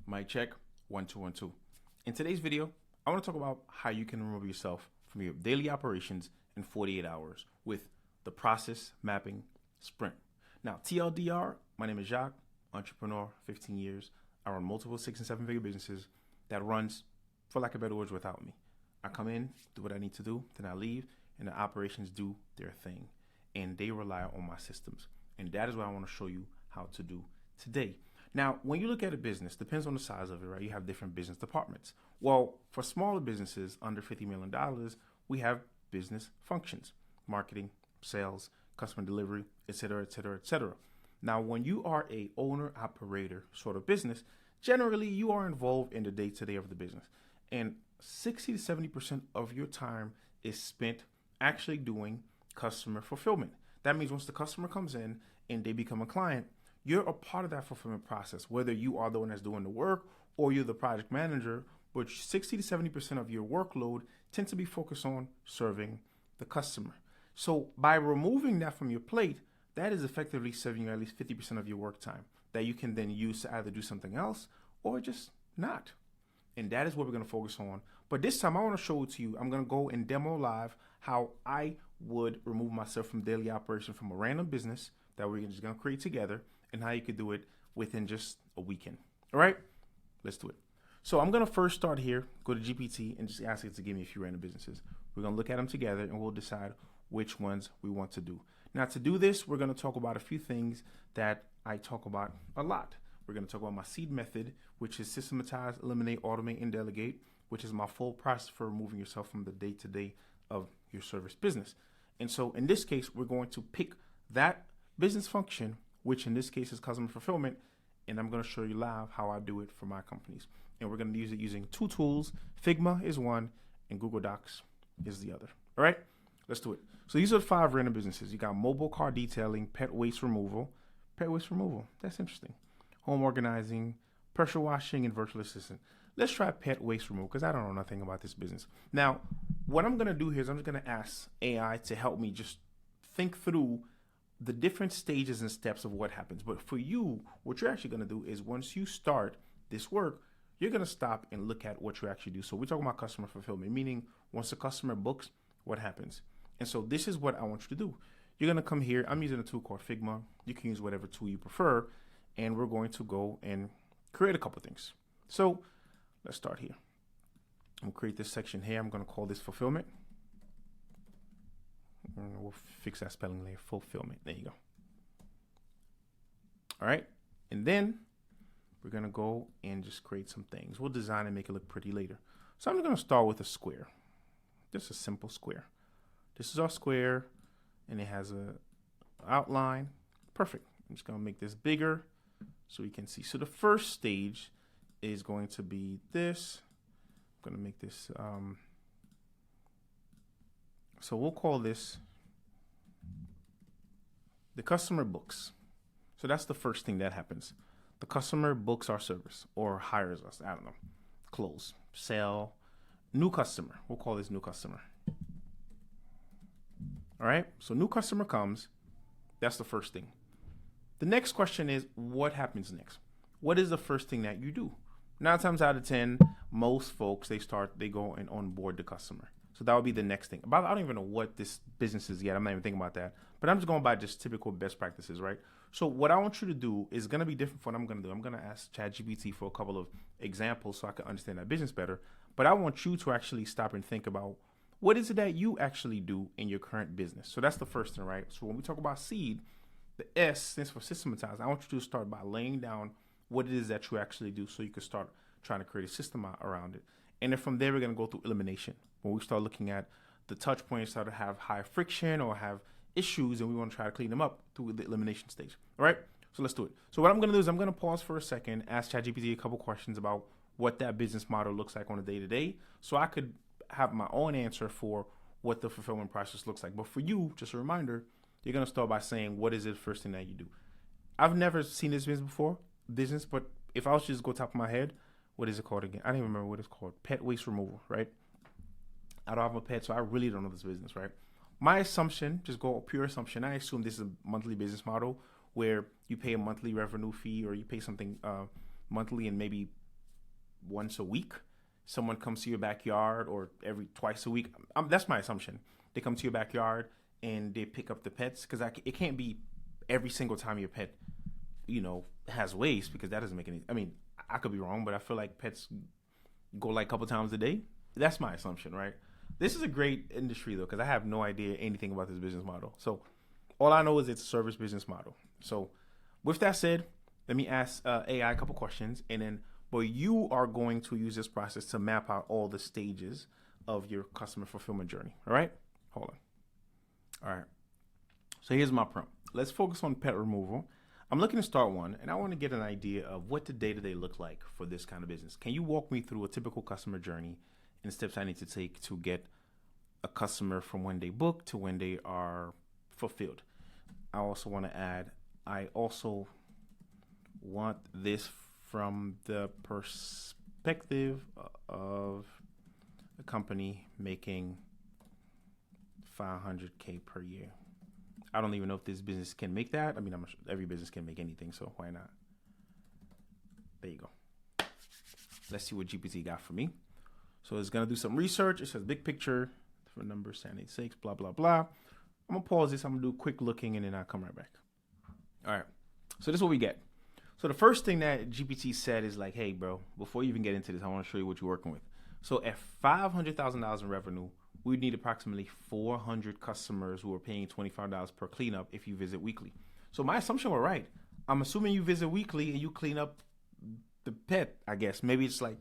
Mic check, 1 2 1 2. In today's video, I want to talk about how you can remove yourself from your daily operations in 48 hours with the process mapping sprint. Now, TLDR, my name is Jacques, entrepreneur, 15 years. I run multiple 6 and 7 figure businesses that runs, for lack of better words, without me. I come in, do what I need to do, then I leave, and the operations do their thing. And they rely on my systems. And that is what I want to show you how to do today. Now, when you look at a business, depends on the size of it, right? You have different business departments. Well, for smaller businesses under $50 million, we have business functions, marketing, sales, customer delivery, et cetera, et cetera, et cetera. Now, when you are a owner operator sort of business, generally you are involved in the day-to-day of the business. And 60 to 70% of your time is spent actually doing customer fulfillment. That means once the customer comes in and they become a client, you're a part of that fulfillment process, whether you are the one that's doing the work or you're the project manager, but 60 to 70% of your workload tends to be focused on serving the customer. So by removing that from your plate, that is effectively saving you at least 50% of your work time that you can then use to either do something else or just not. And that is what we're going to focus on. But this time I want to show it to you. I'm going to go and demo live how I would remove myself from daily operation from a random business that we're just going to create together, and how you could do it within just a weekend. All right, let's do it. So I'm going to first start here, go to GPT and just ask it to give me a few random businesses. We're going to look at them together and we'll decide which ones we want to do. Now to do this, we're going to talk about a few things that I talk about a lot. We're going to talk about my S.E.A.D method, which is Systematize, Eliminate, Automate, and Delegate, which is my full process for removing yourself from the day-to-day of your service business. And so in this case, we're going to pick that business function, which in this case is customer fulfillment, and I'm going to show you live how I do it for my companies. And we're going to use it using two tools. Figma is one, and Google Docs is the other. All right, let's do it. So these are the 5 random businesses. You got mobile car detailing, pet waste removal. Pet waste removal, that's interesting. Home organizing, pressure washing, and virtual assistant. Let's try pet waste removal because I don't know nothing about this business. Now, what I'm going to do here is I'm just going to ask AI to help me just think through the different stages and steps of what happens. But for you, what you're actually going to do is once you start this work, you're going to stop and look at what you actually do. So we're talking about customer fulfillment, meaning once the customer books, what happens? And so this is what I want you to do. You're going to come here. I'm using a tool called Figma. You can use whatever tool you prefer. And we're going to go and create a couple things. So let's start here. I'm going to create this section here. I'm going to call this fulfillment. And we'll fix that spelling later. Fulfillment. There you go. All right. And then we're going to go and just create some things. We'll design and make it look pretty later. So I'm going to start with a square. Just a simple square. This is our square and it has a outline. Perfect. I'm just going to make this bigger so we can see. So the first stage is going to be this. I'm going to make this, so we'll call this the customer books. So that's the first thing that happens. The customer books our service or hires us. I don't know. Close, sell, new customer. We'll call this new customer. All right. So new customer comes. That's the first thing. The next question is what happens next? What is the first thing that you do? 9 times out of 10, most folks, they go and onboard the customer. So that would be the next thing. I don't even know what this business is yet. I'm not even thinking about that. But I'm just going by just typical best practices, right? So what I want you to do is going to be different from what I'm going to do. I'm going to ask ChatGPT for a couple of examples so I can understand that business better. But I want you to actually stop and think about what is it that you actually do in your current business. So that's the first thing, right? So when we talk about S.E.A.D, the S stands for Systematize. I want you to start by laying down what it is that you actually do so you can start trying to create a system around it. And then from there, we're going to go through elimination. When we start looking at the touch points that have high friction or have issues, and we want to try to clean them up through the elimination stage. All right, so let's do it. So what I'm going to do is I'm going to pause for a second, ask ChatGPT a couple questions about what that business model looks like on a day-to-day, so I could have my own answer for what the fulfillment process looks like. But for you, just a reminder, you're going to start by saying, what is the first thing that you do? I've never seen this business, but if I was to just go top of my head, what is it called again? I don't even remember what it's called. Pet waste removal, right? I don't have a pet, so I really don't know this business, right? My assumption, just go pure assumption, I assume this is a monthly business model where you pay a monthly revenue fee or you pay something monthly and maybe once a week. Someone comes to your backyard, or every twice a week. That's my assumption. They come to your backyard and they pick up the pets, because it can't be every single time your pet, has waste, because that doesn't make any. I mean, I could be wrong, but I feel like pets go like a couple times a day. That's my assumption, right? This is a great industry though, because I have no idea anything about this business model. So all I know is it's a service business model. So with that said, let me ask AI a couple questions, and then, but you are going to use this process to map out all the stages of your customer fulfillment journey. All right? Hold on. All right. So here's my prompt. Let's focus on pet removal. I'm looking to start one, and I want to get an idea of what the day-to-day look like for this kind of business. Can you walk me through a typical customer journey and steps I need to take to get a customer from when they book to when they are fulfilled? I also want to add, I also want this from the perspective of a company making $500K per year. I don't even know if this business can make that. I mean, I'm sure every business can make anything, so why not? There you go. Let's see what GPT got for me. So it's going to do some research. It says big picture for number 786, blah, blah, blah. I'm going to pause this. I'm going to do a quick looking, and then I'll come right back. All right. So this is what we get. So the first thing that GPT said is like, hey, bro, before you even get into this, I want to show you what you're working with. So at $500,000 in revenue, we need approximately 400 customers who are paying $25 per cleanup if you visit weekly. So my assumption was right. I'm assuming you visit weekly and you clean up the pet, I guess. Maybe it's like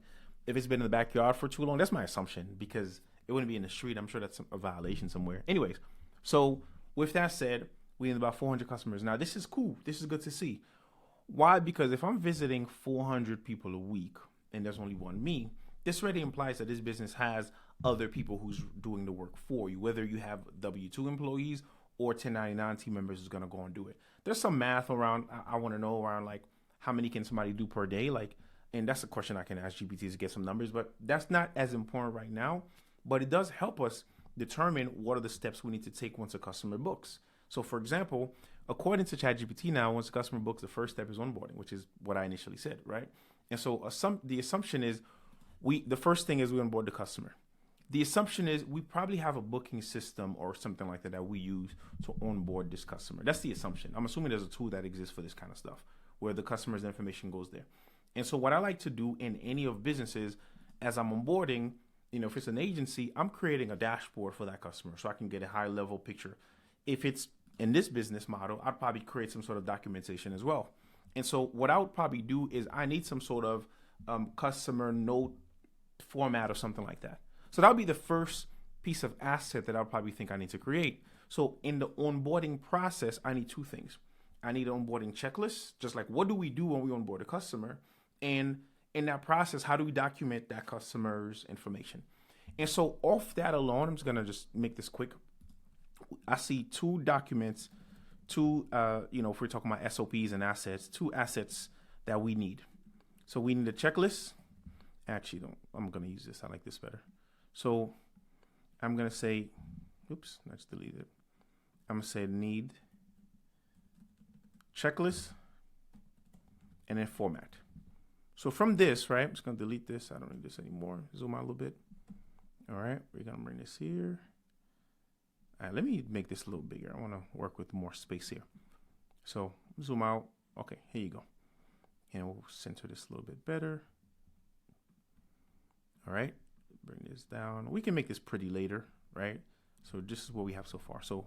if it's been in the backyard for too long. That's my assumption, because it wouldn't be in the street. I'm sure that's a violation somewhere. Anyways, so with that said, we need about 400 customers. Now, this is cool. This is good to see. Why? Because if I'm visiting 400 people a week and there's only one me, this already implies that this business has other people who's doing the work for you, whether you have W-2 employees or 1099 team members who's going to go and do it. There's some math around, I want to know around like how many can somebody do per day? Like, and that's a question I can ask GPT to get some numbers, but that's not as important right now. But it does help us determine what are the steps we need to take once a customer books. So for example, according to ChatGPT now, once a customer books, the first step is onboarding, which is what I initially said, right? And so the assumption is the first thing is we onboard the customer. The assumption is we probably have a booking system or something like that we use to onboard this customer. That's the assumption. I'm assuming there's a tool that exists for this kind of stuff where the customer's information goes there. And so what I like to do in any of businesses, as I'm onboarding, if it's an agency, I'm creating a dashboard for that customer so I can get a high level picture. If it's in this business model, I'd probably create some sort of documentation as well. And so what I would probably do is I need some sort of customer note format or something like that. So that would be the first piece of asset that I would probably think I need to create. So in the onboarding process, I need two things. I need an onboarding checklist, just like what do we do when we onboard a customer? And in that process, how do we document that customer's information? And so off that alone, I'm just going to just make this quick. I see two documents, if we're talking about SOPs and assets, two assets that we need. So we need a checklist. Actually, I'm going to use this. I like this better. So I'm going to say, let's delete it. I'm going to say need checklist and then format. So from this, right, I'm just going to delete this. I don't need this anymore. Zoom out a little bit. All right, we're going to bring this here. All right, let me make this a little bigger. I want to work with more space here. So zoom out. Okay, here you go. And we'll center this a little bit better. All right, bring this down. We can make this pretty later, right? So this is what we have so far. So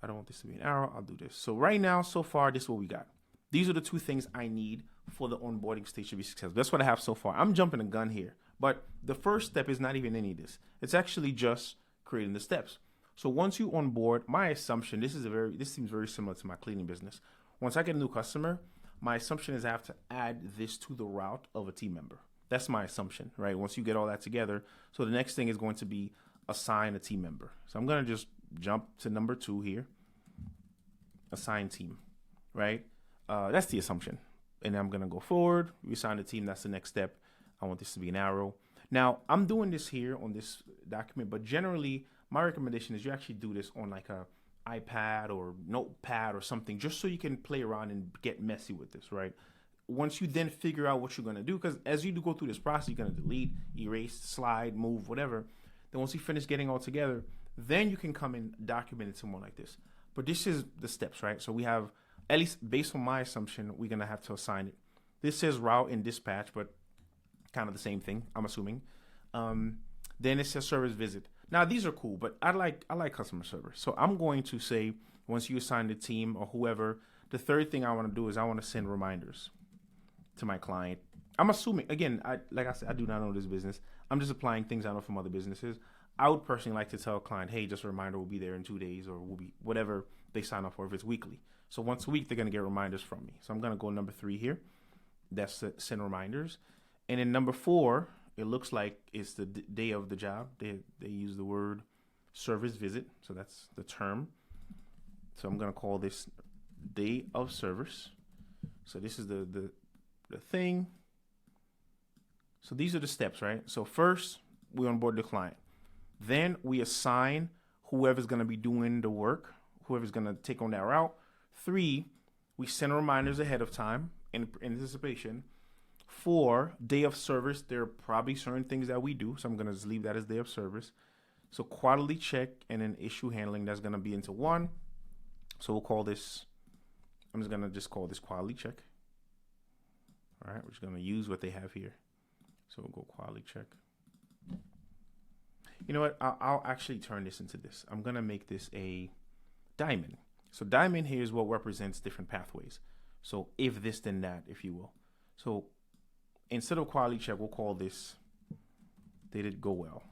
I don't want this to be an arrow. I'll do this. So right now, so far, this is what we got. These are the two things I need for the onboarding stage to be successful. That's what I have so far. I'm jumping the gun here. But the first step is not even any of this. It's actually just creating the steps. So once you onboard, my assumption, this seems very similar to my cleaning business. Once I get a new customer, my assumption is I have to add this to the route of a team member. That's my assumption, right? Once you get all that together. So the next thing is going to be assign a team member. So I'm going to just jump to number 2 here. Assign team, right? That's the assumption. And I'm going to go forward. We assign a team. That's the next step. I want this to be an arrow. Now, I'm doing this here on this document, but generally, my recommendation is you actually do this on like a iPad or notepad or something, just so you can play around and get messy with this, right? once you then figure out what you're going to do, because as you do go through this process, you're going to delete, erase, slide, move, whatever. Then once you finish getting all together, then you can come and document it somewhere like this. But this is the steps, right? So we have, at least based on my assumption, we're going to have to assign it. This says route and dispatch, but kind of the same thing, I'm assuming. Then it says service visit. Now these are cool, but I like customer service. So I'm going to say, once you assign the team or whoever, the third thing I want to do is I want to send reminders to my client. I'm assuming, again, like I said, I do not know this business. I'm just applying things I know from other businesses. I would personally like to tell a client, hey, just a reminder, will be there in 2 days, or will be whatever they sign up for if it's weekly. So once a week, they're going to get reminders from me. So I'm going to go number 3 here. That's the send reminders. And then number 4, it looks like it's the day of the job. They use the word service visit. So that's the term. So I'm going to call this day of service. So this is the thing. So these are the steps, right? So first, we onboard the client. Then we assign whoever's going to be doing the work, whoever's going to take on that route. 3, we send reminders ahead of time in anticipation. 4, day of service. There are probably certain things that we do, so I'm going to just leave that as day of service. So quality check and then issue handling, that's going to be into 1. So we'll call this, I'm just going to call this quality check. All right, we're just going to use what they have here. So we'll go quality check. You know what? I'll actually turn this into this. I'm going to make this a diamond. So diamond here is what represents different pathways. So if this, then that, if you will. So instead of quality check, we'll call this, did it go well?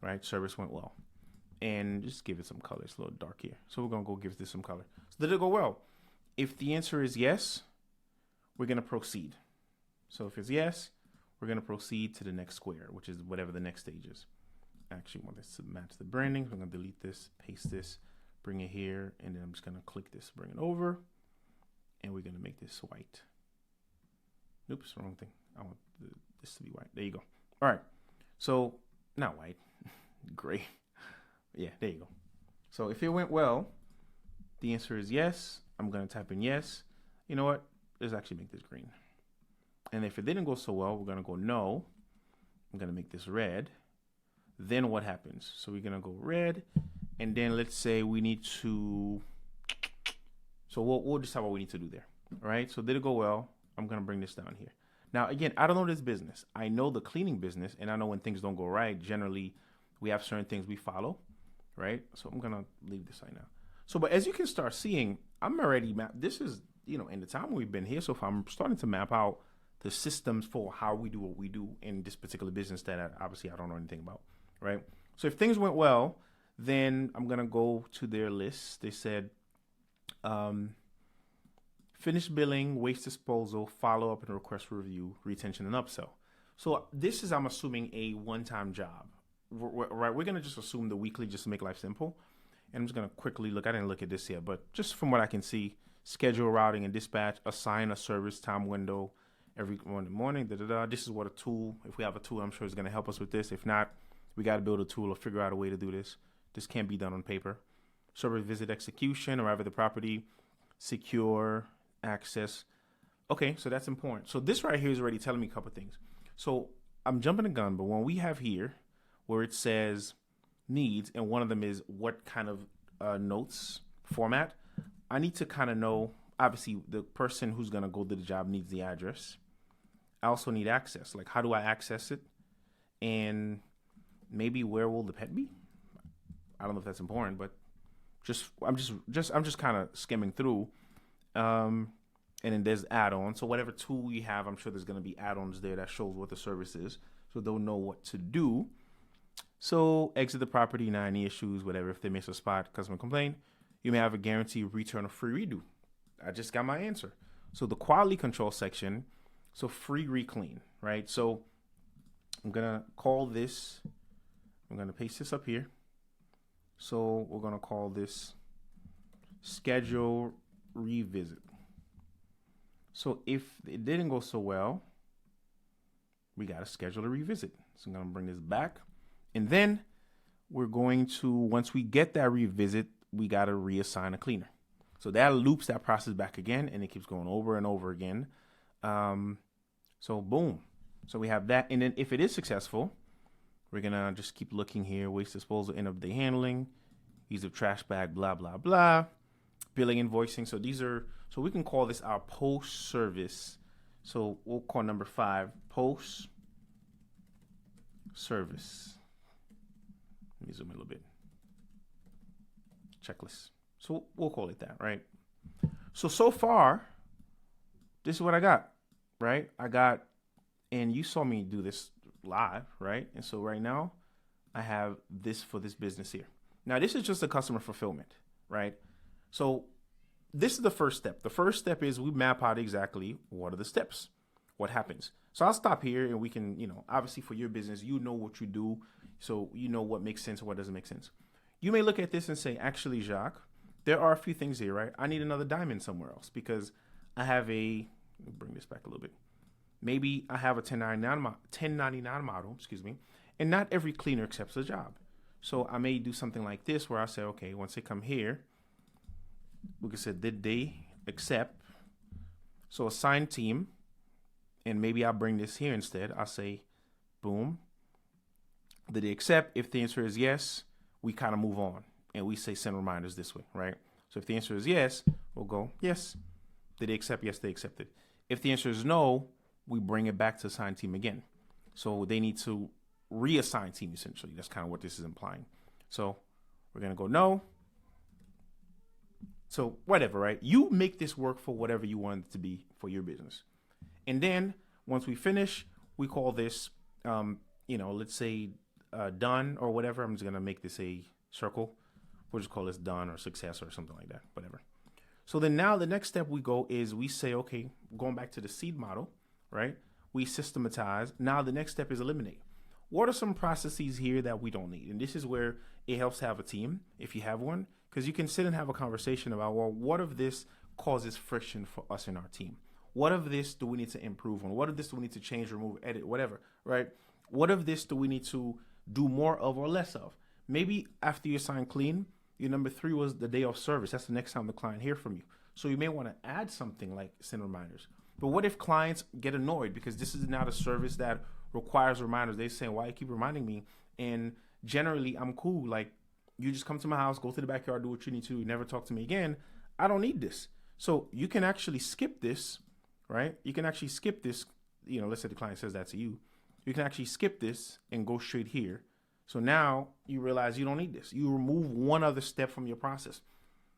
Right? Service went well. And just give it some color. It's a little dark here. So we're going to go give this some color. So did it go well? If the answer is yes, we're going to proceed. So if it's yes, we're going to proceed to the next square, which is whatever the next stage is. I actually want this to match the branding. So I'm going to delete this, paste this, bring it here, and then I'm just going to click this, bring it over, and we're going to make this white. Oops, wrong thing. I want this to be white. There you go. All right. So not white, gray. Yeah, there you go. So if it went well, the answer is yes. I'm going to type in yes. You know what? Let's actually make this green. And if it didn't go so well, we're going to go no. I'm going to make this red. Then what happens? So we're going to go red. And then let's say we need to. So we'll decide what we need to do there. All right. So did it go well? I'm going to bring this down here. Now, again, I don't know this business. I know the cleaning business, and I know when things don't go right. Generally, we have certain things we follow. Right. So I'm going to leave this right now. So, but as you can start seeing, I'm already this is, in the time we've been here so far, I'm starting to map out the systems for how we do what we do in this particular business that obviously I don't know anything about, right? So if things went well, then I'm going to go to their list. They said, finish billing, waste disposal, follow-up and request for review, retention and upsell. So this is, I'm assuming, a one-time job, right? We're going to just assume the weekly just to make life simple. And I'm just going to quickly look. I didn't look at this yet, but just from what I can see, schedule routing and dispatch, assign a service time window, every morning, This is what a tool, if we have a tool, I'm sure it's going to help us with this. If not, we got to build a tool or figure out a way to do this. This can't be done on paper. Service visit execution, arrive at the property, secure access. Okay, so that's important. So this right here is already telling me a couple of things. So I'm jumping the gun, but when we have here where it says needs, and one of them is what kind of notes format, I need to kind of know, obviously, the person who's going to go do the job needs the address. I also need access. Like, how do I access it? And maybe where will the pet be? I don't know if that's important, but I'm just kind of skimming through. And then there's add-ons. So whatever tool we have, I'm sure there's going to be add-ons there that shows what the service is, so they'll know what to do. So exit the property, not any issues, whatever. If they miss a spot, customer complaint, you may have a guarantee return or free redo. I just got my answer. So the quality control section, so free reclean, right? So I'm going to call this, I'm going to paste this up here. So we're going to call this schedule revisit. So if it didn't go so well, we got to schedule a revisit. So I'm going to bring this back. And then we're going to, once we get that revisit, we got to reassign a cleaner. So that loops that process back again, and it keeps going over and over again. So boom. So we have that. And then if it is successful, we're going to just keep looking here. Waste disposal, end of day handling, use of trash bag, blah, blah, blah. Billing, invoicing. So these are, so we can call this our post service. So we'll call number 5 post service. Let me zoom in a little bit. Checklist. So we'll call it that, right? So far, this is what I got, right? And you saw me do this live, right? And so right now, I have this for this business here. Now, this is just a customer fulfillment, right? So this is the first step. The first step is we map out exactly what are the steps, what happens. So I'll stop here and we can, obviously for your business, you know what you do. So you know what makes sense and what doesn't make sense. You may look at this and say, actually, Jacques, there are a few things here, right? I need another diamond somewhere else because I have let me bring this back a little bit. Maybe I have a 1099 model, and not every cleaner accepts a job. So I may do something like this where I say, okay, once they come here, we can say, did they accept? So assign team, and maybe I'll bring this here instead. I'll say, boom, did they accept? If the answer is yes, we kind of move on, and we say send reminders this way, right? So if the answer is yes, we'll go, yes. Did they accept? Yes, they accepted. If the answer is no, we bring it back to assign team again. So they need to reassign team, essentially. That's kind of what this is implying. So we're going to go no. So whatever, right? You make this work for whatever you want it to be for your business. And then once we finish, we call this, let's say done or whatever. I'm just going to make this a circle. We'll just call this done or success or something like that, whatever. So then now the next step we go is we say, okay, going back to the S.E.A.D model, right? We systematize. Now the next step is eliminate. What are some processes here that we don't need? And this is where it helps to have a team, if you have one, because you can sit and have a conversation about, well, what of this causes friction for us in our team? What of this do we need to improve on? What of this do we need to change, remove, edit, whatever, right? What of this do we need to do more of or less of? Maybe after you assign clean, your number 3 was the day of service. That's the next time the client hears from you. So you may want to add something like send reminders. But what if clients get annoyed because this is not a service that requires reminders? They say, why you keep reminding me? And generally, I'm cool. Like, you just come to my house, go to the backyard, do what you need to, never talk to me again. I don't need this. So you can actually skip this, right? You can actually skip this. Let's say the client says that to you. You can actually skip this and go straight here. So now you realize you don't need this. You remove one other step from your process.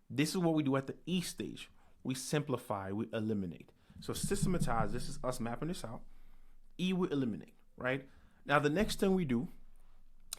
This is what we do at the E stage. We simplify, we eliminate. So systematize, this is us mapping this out. E, we eliminate, right? Now, the next thing we do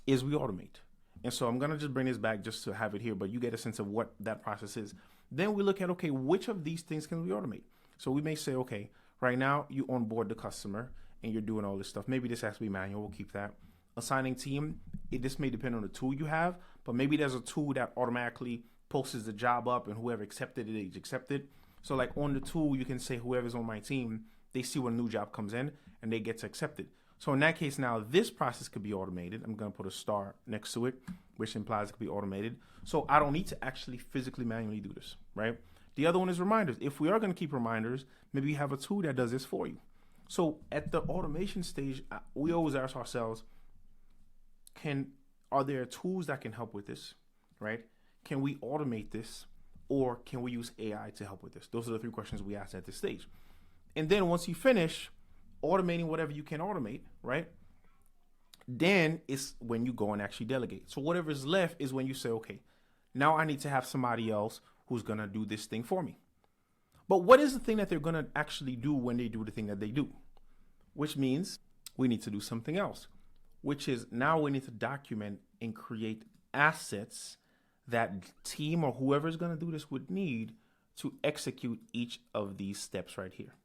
is we automate. And so I'm going to just bring this back just to have it here, but you get a sense of what that process is. Then we look at, okay, which of these things can we automate? So we may say, okay, right now you onboard the customer and you're doing all this stuff. Maybe this has to be manual. We'll keep that. Assigning team, this may depend on the tool you have, but maybe there's a tool that automatically posts the job up and whoever accepted it is accepted. So like on the tool, you can say whoever's on my team, they see when a new job comes in and they get to accept it. So in that case, now this process could be automated. I'm going to put a star next to it, which implies it could be automated. So I don't need to actually physically manually do this, right? The other one is reminders. If we are going to keep reminders, maybe you have a tool that does this for you. So at the automation stage, we always ask ourselves, are there tools that can help with this, right? Can we automate this? Or can we use AI to help with this? Those are the 3 questions we ask at this stage. And then once you finish automating whatever you can automate, right? Then it's when you go and actually delegate. So whatever is left is when you say, okay, now I need to have somebody else who's going to do this thing for me. But what is the thing that they're going to actually do when they do the thing that they do? Which means we need to do something else, which is now we need to document and create assets that team or whoever is going to do this would need to execute each of these steps right here.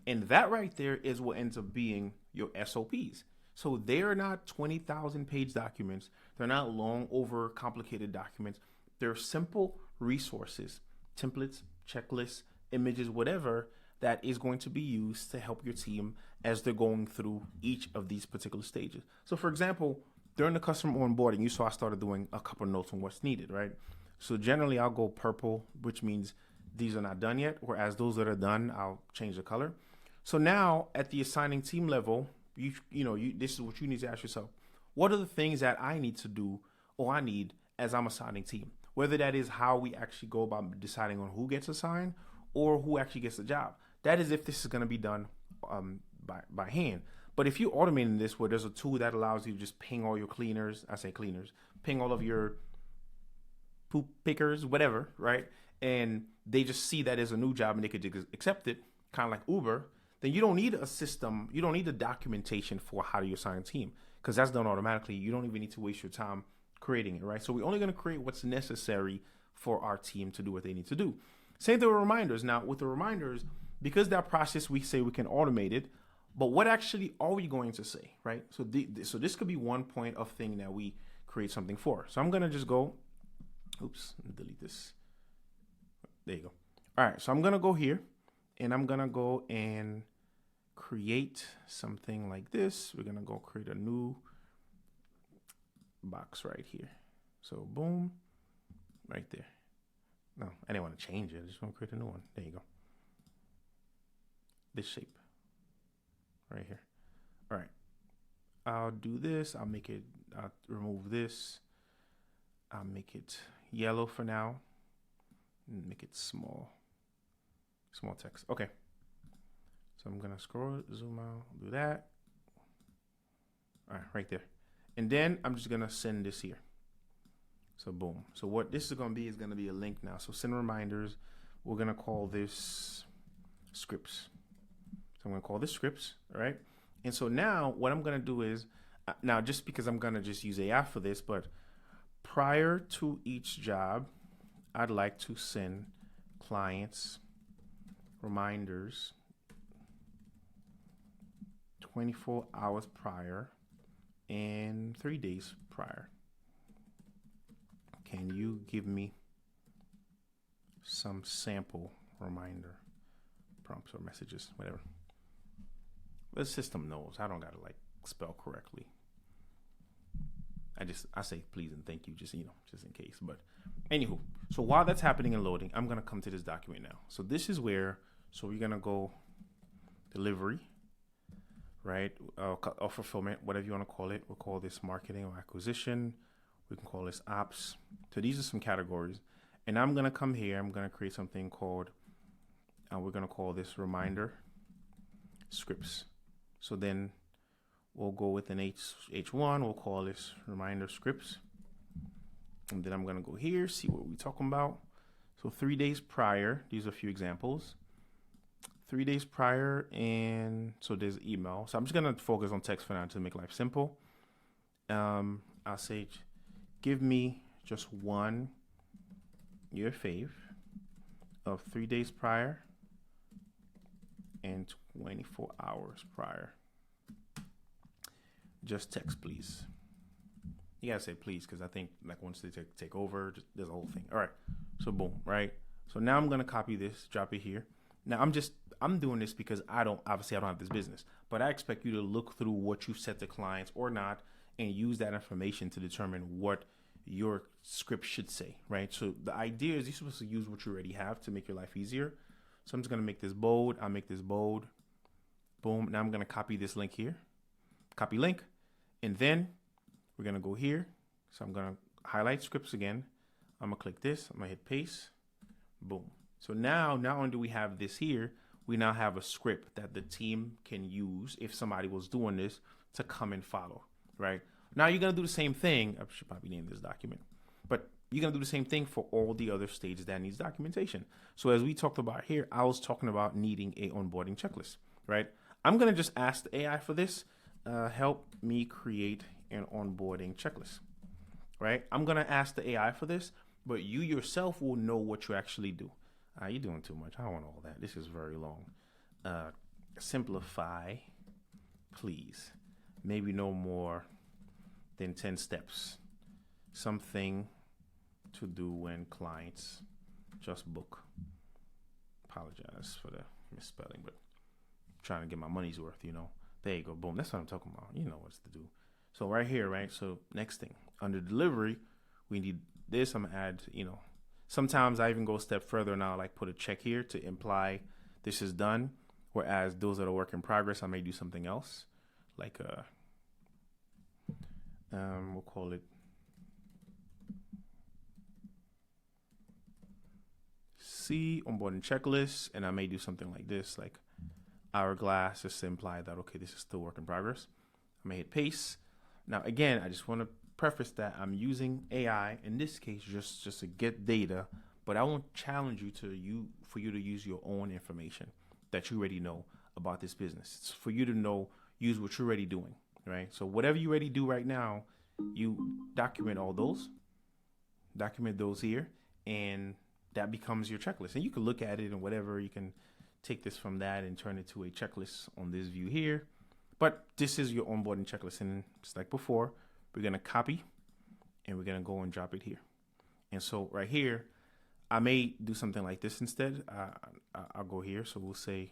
And that right there is what ends up being your SOPs. So they're not 20,000 page documents. They're not long, over complicated documents. They're simple resources, templates, checklists, images, whatever that is going to be used to help your team as they're going through each of these particular stages. So for example, during the customer onboarding, you saw I started doing a couple notes on what's needed, right? So generally I'll go purple, which means these are not done yet, whereas those that are done, I'll change the color. So now at the assigning team level, this is what you need to ask yourself. What are the things that I need to do or I need as I'm assigning team? Whether that is how we actually go about deciding on who gets assigned or who actually gets the job. That is if this is going to be done by hand. But if you're automating this where there's a tool that allows you to just ping all your ping all of your poop pickers, whatever, right? And they just see that as a new job and they could just accept it, kind of like Uber, then you don't need a system. You don't need the documentation for how do you assign a team because that's done automatically. You don't even need to waste your time creating it, right? So we're only going to create what's necessary for our team to do what they need to do. Same thing with reminders. Now, with the reminders, because that process, we say we can automate it, but what actually are we going to say, right? So so this could be one point of thing that we create something for. So I'm going to just go, delete this. There you go. All right, so I'm going to go here, and I'm going to go and create something like this. We're going to go create a new box right here. So boom, right there. No, I didn't want to change it. I just want to create a new one. There you go. This shape right here. All right. I'll do this. I'll remove this. I'll make it yellow for now. Make it small text. Okay. So I'm going to zoom out, do that. All right, right there. And then I'm just going to send this here. So boom. So what this is going to be a link now. So send reminders. We're going to call this scripts. So I'm going to call this scripts. All right. And so now what I'm going to do is, now just because I'm going to just use AI for this, but prior to each job, I'd like to send clients reminders 24 hours prior and 3 days prior. Can you give me some sample reminder prompts or messages, whatever? The system knows. I don't gotta spell correctly. I say please and thank you, just in case. But anywho, so while that's happening and loading, I'm gonna come to this document now. So this is where, so we're gonna go delivery, right? Or fulfillment, whatever you want to call it. We'll call this marketing or acquisition. We can call this ops. So these are some categories. And I'm going to come here. I'm going to create something called, we're going to call this reminder scripts. So then we'll go with an H1. We'll call this reminder scripts. And then I'm going to go here, see what we're talking about. So 3 days prior, these are a few examples. 3 days prior, and so there's email. So I'm just going to focus on text for now to make life simple. I'll say, give me just one, your fave, of 3 days prior and 24 hours prior. Just text, please. You gotta say please, because I think once they take over, there's a whole thing. All right, so boom, right? So now I'm gonna copy this, drop it here. Now I'm doing this because I don't have this business, but I expect you to look through what you've set to clients or not and use that information to determine what your script should say, right? So the idea is you're supposed to use what you already have to make your life easier. So I'm just going to make this bold. I'll make this bold. Boom. Now I'm going to copy this link here. Copy link. And then we're going to go here. So I'm going to highlight scripts again. I'm going to click this. I'm going to hit paste. Boom. So now, not only do we have this here, we now have a script that the team can use if somebody was doing this to come and follow, right? Now you're going to do the same thing. I should probably name this document, but you're going to do the same thing for all the other stages that needs documentation. So as we talked about here, I was talking about needing a onboarding checklist, right? I'm going to just ask the AI for this. Help me create an onboarding checklist, right? I'm going to ask the AI for this, but you yourself will know what you actually do. You're doing too much. I don't want all that. This is very long. Simplify, please. Maybe no more than 10 steps. Something to do when clients just book. Apologize for the misspelling, but I'm trying to get my money's worth, There you go. Boom. That's what I'm talking about. You know what to do. So right here, right? So next thing. Under delivery, we need this. I'm going to add, Sometimes I even go a step further and I'll like put a check here to imply this is done. Whereas those that are work in progress, I may do something else, like we'll call it C onboarding checklist, and I may do something like this, like hourglass, just to imply that okay, this is still work in progress. I may hit paste. Now again, I just want to preface that I'm using AI in this case just to get data, but I won't challenge you for you to use your own information that you already know about this business. It's for you to know, use what you're already doing, right? So whatever you already do right now, you document those here, and that becomes your checklist. And you can look at it and whatever, you can take this from that and turn it to a checklist on this view here. But this is your onboarding checklist. And just like before, we're going to copy and we're going to go and drop it here. And so right here, I may do something like this instead. I'll go here. So we'll say,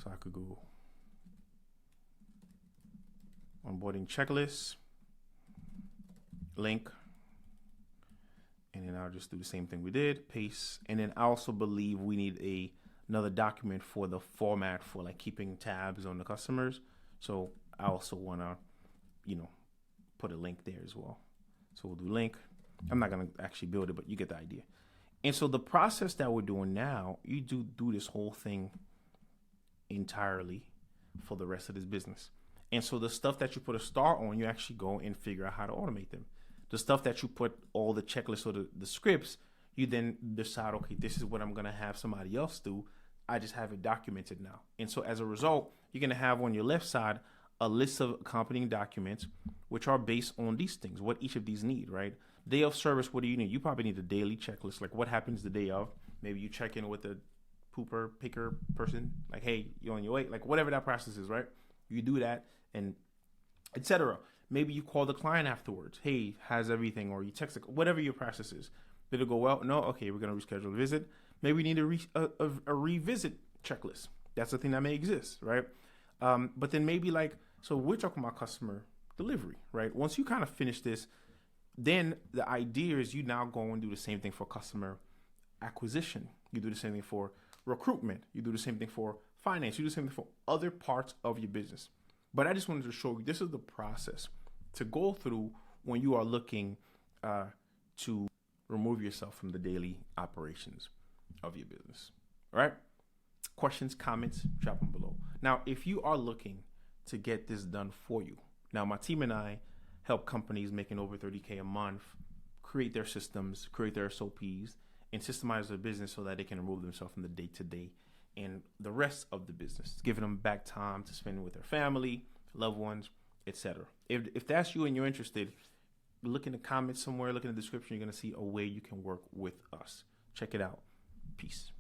so I could go onboarding checklist, link, and then I'll just do the same thing we did, paste. And then I also believe we need another document for the format for like keeping tabs on the customers. So I also want to, put a link there as well. So we'll do link. I'm not going to actually build it, but you get the idea. And so the process that we're doing now, you do this whole thing entirely for the rest of this business. And so the stuff that you put a star on, you actually go and figure out how to automate them. The stuff that you put all the checklists or the scripts, you then decide, okay, this is what I'm going to have somebody else do. I just have it documented now. And so as a result, you're going to have on your left side a list of accompanying documents, which are based on these things, what each of these need, right? Day of service, what do you need? You probably need a daily checklist, like what happens the day of. Maybe you check in with a pooper, picker person, like, hey, you on your way? Like whatever that process is, right? You do that and etc. Maybe you call the client afterwards. Hey, how's everything? Or you text, whatever your process is. Did it go well? No? Okay, we're going to reschedule the visit. Maybe we need a revisit checklist. That's a thing that may exist, right? But then maybe so we're talking about customer delivery, right? Once you kind of finish this, then the idea is you now go and do the same thing for customer acquisition. You do the same thing for recruitment. You do the same thing for finance. You do the same thing for other parts of your business. But I just wanted to show you, this is the process to go through when you are looking to remove yourself from the daily operations of your business. All right? Questions, comments, drop them below. Now, if you are looking to get this done for you, now my team and I help companies making over $30K a month create their systems, create their SOPs, and systemize their business so that they can remove themselves from the day-to-day and the rest of the business, giving them back time to spend with their family, loved ones, etc. If that's you and you're interested, look in the comments somewhere, look in the description, you're going to see a way you can work with us. Check it out. Peace.